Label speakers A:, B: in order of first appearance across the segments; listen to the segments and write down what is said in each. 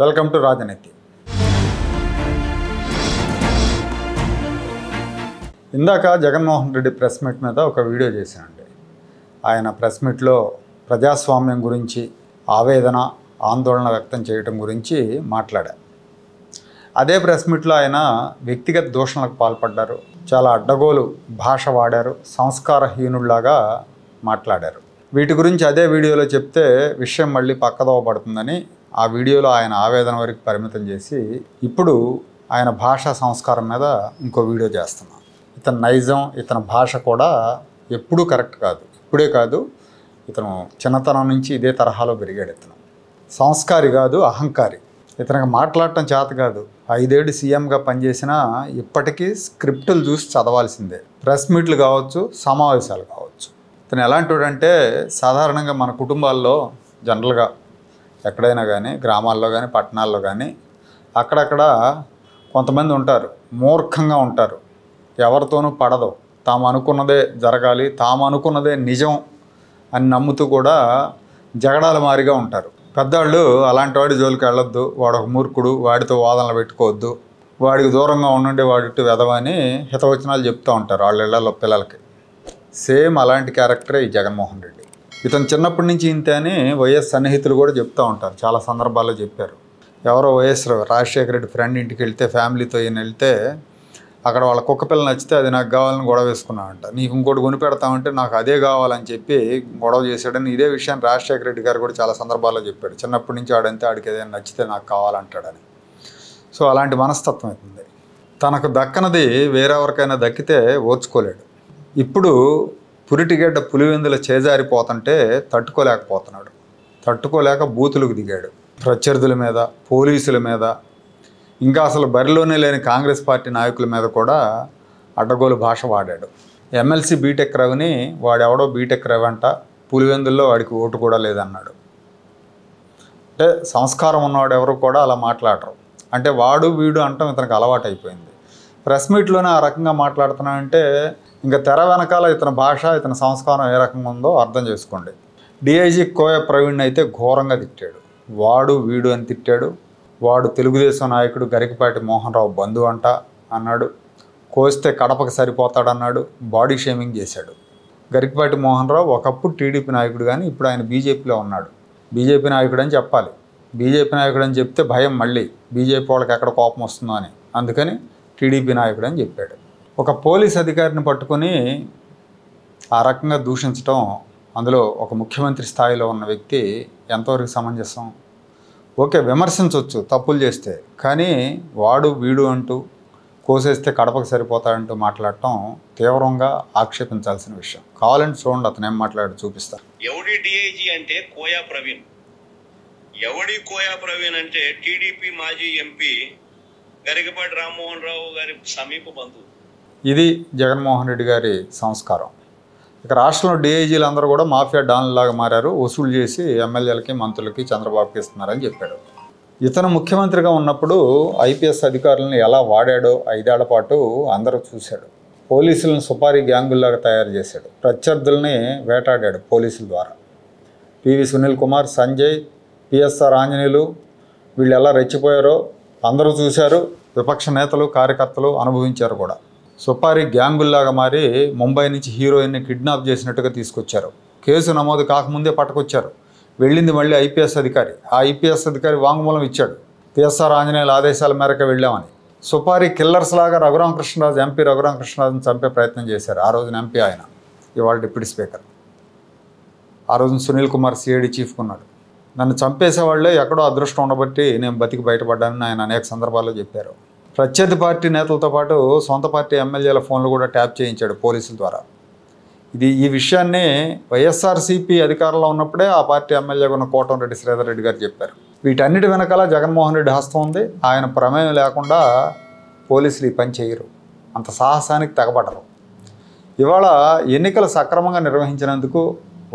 A: Welcome to రాజనీతి. ఇందాక Jaganmohan Reddy press meet మీద ఒక వీడియో చేశానండి. ఆయన ప్రెస్ మీట్లో ప్రజాస్వామ్యం గురించి ఆవేదన ఆందోళన వ్యక్తం చేయడం గురించి మాట్లాడారు. అదే ప్రెస్ మీట్లో ఆయన వ్యక్తిగత దూషణలకు పాల్పడ్డారు, చాలా అడ్డగోలు భాష వాడారు, సంస్కారహీనుల్లాగా మాట్లాడారు. వీటి గురించి అదే వీడియోలో చెప్తే విషయం మళ్ళీ పక్కదోవ పడుతుందని ఆ వీడియోలో ఆయన ఆవేదన వరకు పరిమితం చేసి ఇప్పుడు ఆయన భాషా సంస్కారం మీద ఇంకో వీడియో చేస్తున్నాం. ఇతని నైజం, ఇతని భాష కూడా ఎప్పుడూ కరెక్ట్ కాదు. ఇప్పుడే కాదు, ఇతను చిన్నతనం నుంచి ఇదే తరహాలో పెరిగాడు. ఇతను సంస్కారి కాదు, అహంకారి. ఇతనికి మాట్లాడటం చేత కాదు. 5 ఏళ్ళు సీఎంగా పనిచేసినా ఇప్పటికీ స్క్రిప్టులు చూసి చదవాల్సిందే. ప్రెస్ మీట్లు కావచ్చు, సమావేశాలు కావచ్చు. ఇతను ఎలాంటివాడంటే సాధారణంగా మన కుటుంబాల్లో జనరల్గా ఎక్కడైనా కానీ, గ్రామాల్లో కానీ, పట్టణాల్లో కానీ అక్కడక్కడ కొంతమంది ఉంటారు, మూర్ఖంగా ఉంటారు, ఎవరితోనూ పడదు, తాము అనుకున్నదే జరగాలి, తాము అనుకున్నదే నిజం అని నమ్ముతూ కూడా జగడాల మారిగా ఉంటారు. పెద్దవాళ్ళు అలాంటి వాడి జోలికి వెళ్ళొద్దు, వాడు ఒక మూర్ఖుడు, వాడితో వాదనలు పెట్టుకోవద్దు, వాడికి దూరంగా ఉండండి, వాడిట్టు వెదవని హితవచనాలు చెప్తూ ఉంటారు వాళ్ళ ఇళ్లలో పిల్లలకి. సేమ్ అలాంటి క్యారెక్టరే ఈ జగన్మోహన్ రెడ్డి. ఇతను చిన్నప్పటి నుంచి ఇంతే అని వైఎస్ సన్నిహితులు కూడా చెప్తూ ఉంటారు, చాలా సందర్భాల్లో చెప్పారు. ఎవరో వైఎస్ రాజశేఖర రెడ్డి ఫ్రెండ్ ఇంటికి వెళ్తే, ఫ్యామిలీతో ఈయన వెళ్తే అక్కడ వాళ్ళ కుక్క పిల్ల నచ్చితే అది నాకు కావాలని గొడవ వేసుకున్నామంట. నీకు ఇంకోటి కొని పెడతామంటే నాకు అదే కావాలని చెప్పి గొడవ చేశాడని ఇదే విషయాన్ని రాజశేఖర రెడ్డి గారు కూడా చాలా సందర్భాల్లో చెప్పాడు. చిన్నప్పటి నుంచి ఆడంతే, ఆడికి ఏదైనా నచ్చితే నాకు కావాలంటాడని. సో అలాంటి మనస్తత్వం అవుతుంది. తనకు దక్కనది వేరెవరికైనా దక్కితే ఓర్చుకోలేడు. ఇప్పుడు పురిటిగడ్డ పులివెందుల చేజారిపోతుంటే తట్టుకోలేకపోతున్నాడు. తట్టుకోలేక బూతులకు దిగాడు. ప్రత్యర్థుల మీద, పోలీసుల మీద, ఇంకా అసలు బరిలోనే లేని కాంగ్రెస్ పార్టీ నాయకుల మీద కూడా అడ్డగోలు భాష వాడాడు. ఎమ్మెల్సీ బీటెక్ రవిని వాడెవడో బీటెక్ రవి అంట, పులివెందుల్లో వాడికి ఓటు కూడా లేదన్నాడు. అంటే సంస్కారం ఉన్నవాడు ఎవరు కూడా అలా మాట్లాడరు. అంటే వాడు వీడు అంటాం ఇతనికి అలవాటు అయిపోయింది. ప్రెస్ మీట్లోనే ఆ రకంగా మాట్లాడుతున్నాడంటే ఇంకా తెర వెనకాల ఇతని భాష, ఇతని సంస్కారం ఏ రకంగా ఉందో అర్థం చేసుకోండి. డిఐజీ కోయ ప్రవీణ్ అయితే ఘోరంగా తిట్టాడు. వాడు వీడు అని తిట్టాడు. వాడు తెలుగుదేశం నాయకుడు గరికపాటి మోహన్ రావు బంధువు అంట అన్నాడు. కోస్తే కడపకు సరిపోతాడన్నాడు. బాడీ షేమింగ్ చేశాడు. గరికపాటి మోహన్ రావు ఒకప్పుడు టీడీపీ నాయకుడు, కానీ ఇప్పుడు ఆయన బీజేపీలో ఉన్నాడు. బీజేపీ నాయకుడు అని చెప్పాలి. బీజేపీ నాయకుడు అని చెప్తే భయం, మళ్ళీ బీజేపీ వాళ్ళకి ఎక్కడ కోపం వస్తుందో అని. అందుకని టీడీపీ నాయకుడు అని చెప్పాడు. ఒక పోలీస్ అధికారిని పట్టుకొని ఆ రకంగా దూషించడం, అందులో ఒక ముఖ్యమంత్రి స్థాయిలో ఉన్న వ్యక్తి ఎంతవరకు సమంజసం? ఓకే, విమర్శించవచ్చు తప్పులు చేస్తే, కానీ వాడు వీడు అంటూ కోసేస్తే కడపకు సరిపోతాడంటూ మాట్లాడటం తీవ్రంగా ఆక్షేపించాల్సిన విషయం. కావాలంటే చూడండి అతను ఏం మాట్లాడి చూపిస్తా.
B: ఎవడి డిఐజీ అంటే కోయా ప్రవీణ్. ఎవడి కోయా ప్రవీణ్ అంటే టీడీపీ మాజీ ఎంపీ గరికపాటి రామ్మోహన్ రావు గారి సమీప బంధువు.
A: ఇది జగన్మోహన్ రెడ్డి గారి సంస్కారం. ఇక రాష్ట్రంలో డిఐజీలు అందరూ కూడా మాఫియా డాన్లాగా మారారు, వసూలు చేసి ఎమ్మెల్యేలకి, మంత్రులకి, చంద్రబాబుకి ఇస్తున్నారని చెప్పాడు. ఇతను ముఖ్యమంత్రిగా ఉన్నప్పుడు ఐపీఎస్ అధికారులను ఎలా వాడాడో 5 ఏళ్ల పాటు అందరూ చూశాడు. పోలీసులను సుపారీ గ్యాంగుల్లాగా తయారు చేశాడు. ప్రత్యర్థుల్ని వేటాడాడు పోలీసుల ద్వారా. పివి సునీల్ కుమార్, సంజయ్, పిఎస్ఆర్ ఆంజనేయులు వీళ్ళు ఎలా రెచ్చిపోయారో అందరూ చూశారు. విపక్ష నేతలు, కార్యకర్తలు అనుభవించారు కూడా. సుపారీ గ్యాంగుల్లాగా మారి ముంబై నుంచి హీరోయిన్ని కిడ్నాప్ చేసినట్టుగా తీసుకొచ్చారు. కేసు నమోదు కాకముందే పట్టుకొచ్చారు. వెళ్ళింది మళ్ళీ ఐపీఎస్ అధికారి. ఆ ఐపీఎస్ అధికారి వాంగ్మూలం ఇచ్చాడు, పిఎస్ఆర్ ఆంజనేయుల ఆదేశాల మేరకు వెళ్ళామని. సుపారీ కిల్లర్స్ లాగా రఘురామకృష్ణరాజు, ఎంపీ రఘురామకృష్ణరాజుని చంపే ప్రయత్నం చేశారు. ఆ రోజున ఎంపీ ఆయన, ఇవాళ డిప్యూటీ స్పీకర్. ఆ రోజున సునీల్ కుమార్ సిఐడి చీఫ్గా ఉన్నాడు. నన్ను చంపేసేవాళ్లే ఎక్కడో అదృష్టం ఉండబట్టి నేను బతికి బయటపడ్డానని ఆయన అనేక సందర్భాల్లో చెప్పారు. ప్రత్యర్థి పార్టీ నేతలతో పాటు సొంత పార్టీ ఎమ్మెల్యేల ఫోన్లు కూడా ట్యాప్ చేయించాడు పోలీసుల ద్వారా. ఈ విషయాన్ని వైఎస్ఆర్సీపీ అధికారంలో ఉన్నప్పుడే ఆ పార్టీ ఎమ్మెల్యేగా ఉన్న కోటంరెడ్డి శ్రీధర్ రెడ్డి గారు చెప్పారు. వీటన్నిటి వెనకాల జగన్మోహన్ రెడ్డి హస్తం ఉంది. ఆయన ప్రమేయం లేకుండా పోలీసులు ఈ పని చేయరు, అంత సాహసానికి తెగబడరు. ఇవాళ ఎన్నికలు సక్రమంగా నిర్వహించినందుకు,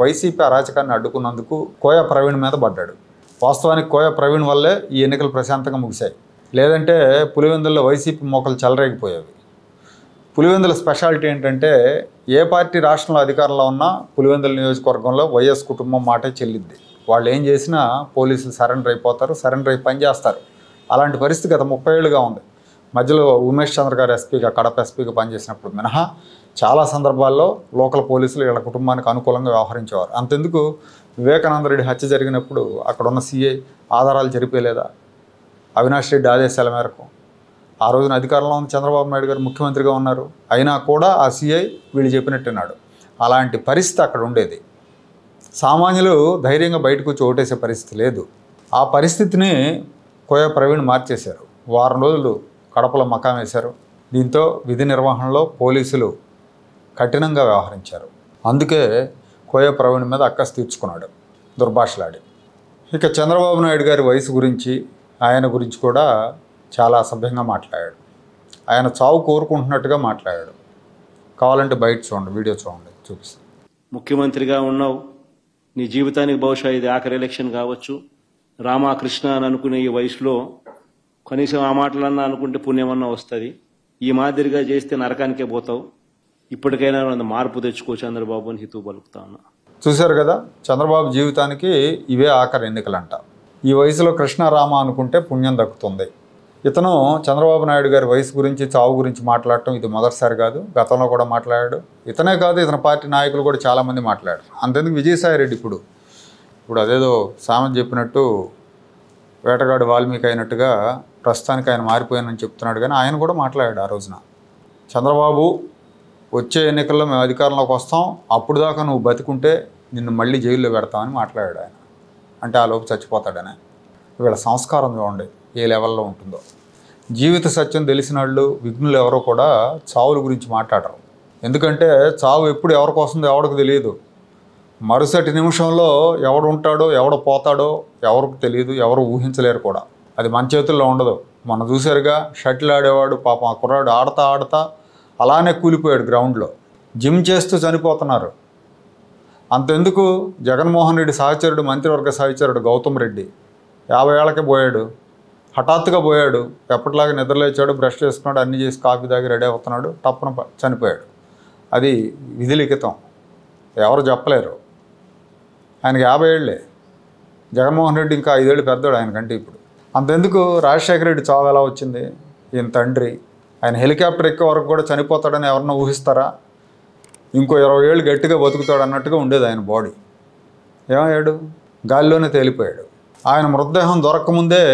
A: వైసీపీ అరాచకాన్ని అడ్డుకున్నందుకు కోయ ప్రవీణ్ మీద పడ్డాడు. వాస్తవానికి కోయ ప్రవీణ్ వల్లే ఈ ఎన్నికలు ప్రశాంతంగా ముగిశాయి. లేదంటే పులివెందుల్లో వైసీపీ మోకలు చెలరేగిపోయేవి. పులివెందుల స్పెషాలిటీ ఏంటంటే ఏ పార్టీ రాష్ట్రంలో అధికారంలో ఉన్నా పులివెందుల నియోజకవర్గంలో వైఎస్ కుటుంబం మాటే చెల్లిద్ది. వాళ్ళు ఏం చేసినా పోలీసులు సరెండర్ అయిపోతారు, సరెండర్ అయి పని చేస్తారు. అలాంటి పరిస్థితి గత 30 ఏళ్ళుగా ఉంది. మధ్యలో ఉమేష్ చంద్ర గారు ఎస్పీగా, కడప ఎస్పీగా పనిచేసినప్పుడు మినహా చాలా సందర్భాల్లో లోకల్ పోలీసులు వీళ్ళ కుటుంబానికి అనుకూలంగా వ్యవహరించేవారు. అంతెందుకు వివేకానంద రెడ్డి హత్య జరిగినప్పుడు అక్కడ ఉన్న సిఐ ఆధారాలు జరిపేలేదా? అవినాష్ రెడ్డి ఆదేశాల మేరకు ఆ రోజున అధికారంలో ఉన్న చంద్రబాబు నాయుడు గారు ముఖ్యమంత్రిగా ఉన్నారు. అయినా కూడా ఆ సిఐ వీళ్ళు చెప్పినట్టున్నాడు. అలాంటి పరిస్థితి అక్కడ ఉండేది. సామాన్యులు ధైర్యంగా బయటకు వచ్చి ఓటేసే పరిస్థితి లేదు. ఆ పరిస్థితిని కోయ ప్రవీణ్ మార్చేశారు. వారం రోజులు కడపలో మకాం వేశారు. దీంతో విధి నిర్వహణలో పోలీసులు కఠినంగా వ్యవహరించారు. అందుకే కోయ ప్రవీణ్ మీద అక్కసు తీర్చుకున్నాడు దుర్భాషలాడి. ఇక చంద్రబాబు నాయుడు గారి వయసు గురించి, ఆయన గురించి కూడా చాలా అసభ్యంగా మాట్లాడాడు. ఆయన చావు కోరుకుంటున్నట్టుగా మాట్లాడాడు. కావాలంటే బయట చూడండి, వీడియో చూడండి, చూపిస్తాను.
C: ముఖ్యమంత్రిగా ఉన్నావు, నీ జీవితానికి బహుశా ఇది ఆఖరి ఎలక్షన్ కావచ్చు. రామకృష్ణ అని అనుకునే ఈ వయసులో కనీసం ఆ మాటలన్నా అనుకుంటే పుణ్యమన్నా వస్తుంది. ఈ మాదిరిగా చేస్తే నరకానికే పోతావు. ఇప్పటికైనా మార్పు తెచ్చుకో చంద్రబాబు అని హితవు పలుకుతా ఉన్నా.
A: చూశారు కదా, చంద్రబాబు జీవితానికి ఇవే ఆఖరి ఎన్నికలంట. ఈ వయసులో కృష్ణారామ అనుకుంటే పుణ్యం దక్కుతుంది. ఇతను చంద్రబాబు నాయుడు గారి వయసు గురించి, చావు గురించి మాట్లాడటం ఇది మొదటిసారి కాదు, గతంలో కూడా మాట్లాడాడు. ఇతనే కాదు, ఇతని పార్టీ నాయకులు కూడా చాలామంది మాట్లాడారు. అంతెందుకు విజయసాయి రెడ్డి ఇప్పుడు అదేదో సామెత చెప్పినట్టు వేటగాడు వాల్మీకి అయినట్టుగా ప్రస్తుతానికి ఆయన మారిపోయానని చెప్తున్నాడు. కానీ ఆయన కూడా మాట్లాడాడు ఆ రోజున. చంద్రబాబు వచ్చే ఎన్నికల్లో మేము అధికారంలోకి వస్తాం, అప్పుడు దాకా నువ్వు బతికుంటే నిన్ను మళ్ళీ జైల్లో పెడతామని మాట్లాడాడు ఆయన. అంటే ఆ లోపు చచ్చిపోతాడనే. వీళ్ళ సంస్కారం చూడండి ఏ లెవెల్లో ఉంటుందో. జీవిత సత్యం తెలిసిన వాళ్ళు, విఘ్నులు ఎవరో కూడా చావుల గురించి మాట్లాడరు. ఎందుకంటే చావు ఎప్పుడు ఎవరికి వస్తుందో ఎవరికి తెలియదు. మరుసటి నిమిషంలో ఎవడు ఉంటాడో ఎవడు పోతాడో ఎవరికి తెలియదు, ఎవరు ఊహించలేరు కూడా. అది మన చేతుల్లో ఉండదు. మనం చూసారుగా, షటిల్ ఆడేవాడు పాపం, ఆ కుర్రాడు ఆడతా ఆడతా అలానే కూలిపోయాడు గ్రౌండ్లో. జిమ్ చేస్తూ చనిపోతున్నారు. అంతెందుకు, జగన్మోహన్ రెడ్డి సహచరుడు, మంత్రివర్గ సహచరుడు గౌతమ్ రెడ్డి 50 ఏళ్ళకే పోయాడు. హఠాత్తుగా పోయాడు. ఎప్పటిలాగా నిద్రలేచాడు, బ్రష్ చేసుకున్నాడు, అన్నీ చేసి కాఫీ తాగి రెడీ అవుతున్నాడు, తప్పన చనిపోయాడు. అది విధి లిఖితం, ఎవరు చెప్పలేరు. ఆయనకి 50 ఏళ్ళే. జగన్మోహన్ రెడ్డి ఇంకా 5 ఏళ్ళు పెద్దోడు ఆయనకంటే ఇప్పుడు. అంతెందుకు, రాజశేఖర రెడ్డి చావు ఎలా వచ్చింది? ఈయన తండ్రి. ఆయన హెలికాప్టర్ ఎక్కే వరకు కూడా చనిపోతాడని ఎవరన్నా ఊహిస్తారా? ఇంకో 20 ఏళ్ళు గట్టిగా బతుకుతాడు అన్నట్టుగా ఉండేది ఆయన బాడీ. ఏమయ్యాడు? గాలిలోనే తేలిపోయాడు. ఆయన మృతదేహం దొరకముందే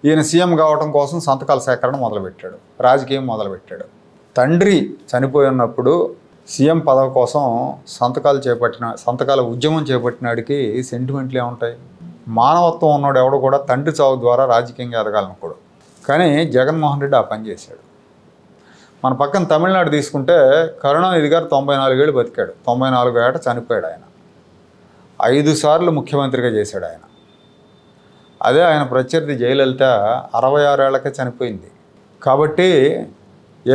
A: ఈయన సీఎం కావడం కోసం సంతకాల సేకరణ మొదలుపెట్టాడు, రాజకీయం మొదలుపెట్టాడు. తండ్రి చనిపోయి ఉన్నప్పుడు సీఎం పదవి కోసం సంతకాల ఉద్యమం చేపట్టినాడికి సెంటిమెంట్లు ఏముంటాయి? మానవత్వం ఉన్నాడు ఎవడు కూడా తండ్రి చావు ద్వారా రాజకీయంగా ఎదగాలనుకోడు. కానీ జగన్మోహన్ రెడ్డి ఆ పని చేశాడు. మన పక్కన తమిళనాడు తీసుకుంటే కరుణానిధి గారు 94 ఏళ్ళు బతికాడు. 94 ఏట చనిపోయాడు ఆయన. 5 సార్లు ముఖ్యమంత్రిగా చేశాడు ఆయన. అదే ఆయన ప్రత్యర్థి జయలలిత 66 ఏళ్లకే చనిపోయింది. కాబట్టి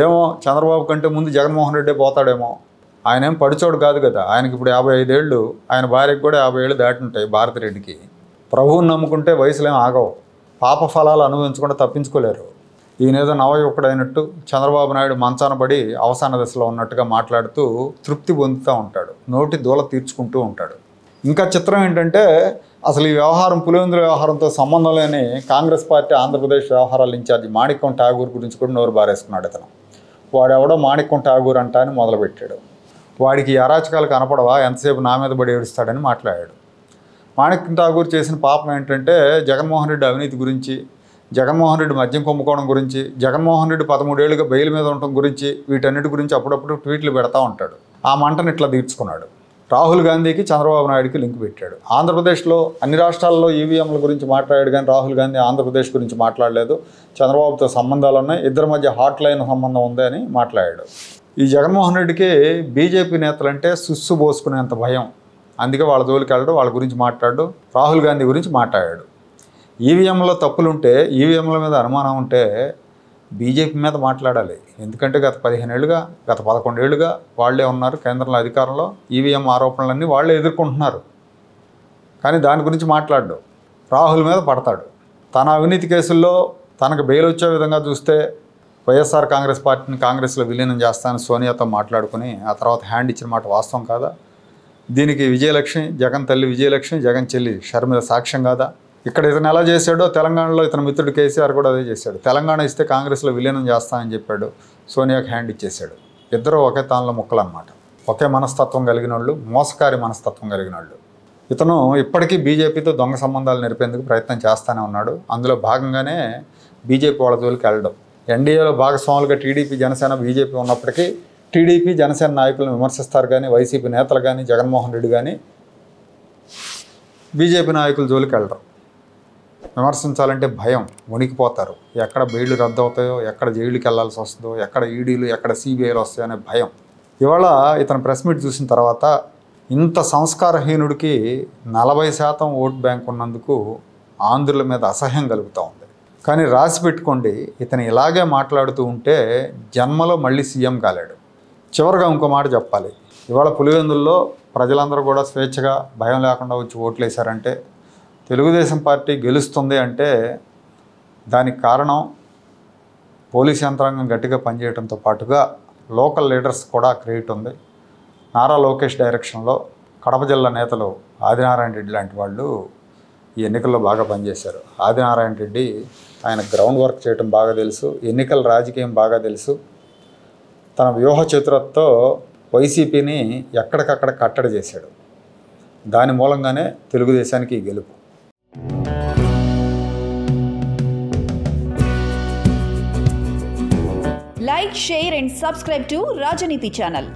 A: ఏమో చంద్రబాబు కంటే ముందు జగన్మోహన్ రెడ్డి పోతాడేమో. ఆయన ఏం పడిచోడు కాదు కదా. ఆయనకి ఇప్పుడు 55 ఏళ్ళు, ఆయన భార్యకి కూడా 50 ఏళ్ళు దాటి ఉంటాయి భారతిరెడ్డికి. ప్రభువుని నమ్ముకుంటే వయసులేం ఆగవు. పాప ఫలాలు అనుభవించకుండా తప్పించుకోలేరు. ఈయనేదో నవయువకుడు అయినట్టు చంద్రబాబు నాయుడు మంచాన పడి అవసాన దశలో ఉన్నట్టుగా మాట్లాడుతూ తృప్తి పొందుతూ ఉంటాడు, నోటి దూల తీర్చుకుంటూ ఉంటాడు. ఇంకా చిత్రం ఏంటంటే, అసలు ఈ వ్యవహారం పులివెందుల వ్యవహారంతో సంబంధం లేని కాంగ్రెస్ పార్టీ ఆంధ్రప్రదేశ్ వ్యవహారాల ఇన్ఛార్జి మాణిక్యం ఠాగూర్ గురించి కూడా నోరు బారేసుకున్నాడు ఇతను. వాడెవడో మాణిక్యం ఠాగూర్ అంట అని మొదలుపెట్టాడు. వాడికి ఈ అరాచకాలు కనపడవా, ఎంతసేపు నా మీద పడి ఏడుస్తాడని మాట్లాడాడు. మాణిక్యం ఠాగూర్ చేసిన పాపం ఏంటంటే, జగన్మోహన్ రెడ్డి అవినీతి గురించి, జగన్మోహన్ రెడ్డి మద్యం కుంభకోణం గురించి, జగన్మోహన్ రెడ్డి 13 ఏళ్ళుగా బెయిల్ మీద ఉండటం గురించి, వీటన్నిటి గురించి అప్పుడప్పుడు ట్వీట్లు పెడతా ఉంటాడు. ఆ మంటను ఇట్లా తీర్చుకున్నాడు. రాహుల్ గాంధీకి చంద్రబాబు నాయుడికి లింక్ పెట్టాడు. ఆంధ్రప్రదేశ్లో అన్ని రాష్ట్రాల్లో ఈవీఎంల గురించి మాట్లాడాడు, కానీ రాహుల్ గాంధీ ఆంధ్రప్రదేశ్ గురించి మాట్లాడలేదు. చంద్రబాబుతో సంబంధాలు ఉన్నాయి, ఇద్దరి మధ్య హాట్ లైన్ సంబంధం ఉంది అని మాట్లాడాడు. ఈ జగన్మోహన్ రెడ్డికి బీజేపీ నేతలంటే సుస్సు పోసుకునేంత భయం. అందుకే వాళ్ళ జోలికి వెళ్ళడు, వాళ్ళ గురించి మాట్లాడు. రాహుల్ గాంధీ గురించి మాట్లాడాడు. ఈవీఎంలో తప్పులుంటే, ఈవీఎంల మీద అనుమానం ఉంటే బీజేపీ మీద మాట్లాడాలి. ఎందుకంటే గత 15 ఏళ్ళుగా, గత 11 ఏళ్ళుగా వాళ్లే ఉన్నారు కేంద్రంలో అధికారంలో. ఈవీఎం ఆరోపణలన్నీ వాళ్లే ఎదుర్కొంటున్నారు. కానీ దాని గురించి మాట్లాడు. రాహుల్ మీద పడతాడు. తన అవినీతి కేసుల్లో తనకు బెయిల్ వచ్చే విధంగా చూస్తే వైఎస్ఆర్ కాంగ్రెస్ పార్టీని కాంగ్రెస్లో విలీనం చేస్తానని సోనియాతో మాట్లాడుకుని ఆ తర్వాత హ్యాండ్ ఇచ్చిన మాట వాస్తవం కాదా? దీనికి విజయలక్ష్మి, జగన్ తల్లి విజయలక్ష్మి, జగన్ చెల్లి షర్మిల సాక్ష్యం కాదా? ఇక్కడ ఇతను ఎలా చేశాడో తెలంగాణలో ఇతని మిత్రుడు కేసీఆర్ కూడా అదే చేశాడు. తెలంగాణ ఇస్తే కాంగ్రెస్లో విలీనం చేస్తానని చెప్పాడు, సోనియాకి హ్యాండ్ ఇచ్చేశాడు. ఇద్దరు ఒకే తానులో ముక్కలు అన్నమాట. ఒకే మనస్తత్వం కలిగిన వాళ్ళు, మోసకారి మనస్తత్వం కలిగిన వాళ్ళు. ఇతను ఇప్పటికీ బీజేపీతో దొంగ సంబంధాలు నిలిపేందుకు ప్రయత్నం చేస్తూనే ఉన్నాడు. అందులో భాగంగానే బీజేపీ వాళ్ళ జోలికి వెళ్ళడం. ఎన్డీఏలో భాగస్వాములుగా టీడీపీ, జనసేన, బీజేపీ ఉన్నప్పటికీ టీడీపీ, జనసేన నాయకులను విమర్శిస్తారు కానీ, వైసీపీ నేతలు కానీ, జగన్మోహన్ రెడ్డి కానీ బీజేపీ నాయకుల జోలికి వెళ్ళరు. విమర్శించాలంటే భయం, వణికిపోతారు. ఎక్కడ బెయిళ్ళు రద్దు అవుతాయో, ఎక్కడ జైలుకి వెళ్లాల్సి వస్తుందో, ఎక్కడ ఈడీలు, ఎక్కడ సిబిఐలు వస్తాయో అనే భయం. ఇవాళ ఇతను ప్రెస్ మీట్ చూసిన తర్వాత ఇంత సంస్కారహీనుడికి 40% ఓట్ బ్యాంక్ ఉన్నందుకు ఆంధ్రుల మీద అసహ్యం కలుగుతూ ఉంది. కానీ రాసి పెట్టుకోండి, ఇతను ఇలాగే మాట్లాడుతూ ఉంటే జన్మలో మళ్ళీ సీఎం కాలేడు. చివరిగా ఇంకో మాట చెప్పాలి. ఇవాళ పులివెందుల్లో ప్రజలందరూ కూడా స్వేచ్ఛగా భయం లేకుండా వచ్చి ఓట్లు వేశారంటే, తెలుగుదేశం పార్టీ గెలుస్తుంది అంటే దానికి కారణం పోలీస్ యంత్రాంగం గట్టిగా పనిచేయడంతో పాటుగా లోకల్ లీడర్స్ కూడా క్రెడిట్ ఉంది. నారా లోకేష్ డైరెక్షన్లో కడప జిల్లా నేతలు ఆదినారాయణ రెడ్డి లాంటి వాళ్ళు ఈ ఎన్నికల్లో బాగా పనిచేశారు. ఆదినారాయణ రెడ్డి ఆయన గ్రౌండ్ వర్క్ చేయడం బాగా తెలుసు, ఎన్నికల రాజకీయం బాగా తెలుసు. తన వ్యూహ చతురతతో వైసీపీని ఎక్కడికక్కడ కట్టడి చేశాడు. దాని మూలంగానే తెలుగుదేశానికి ఈ గెలుపు.
D: Like, share and subscribe to Rajaniti channel.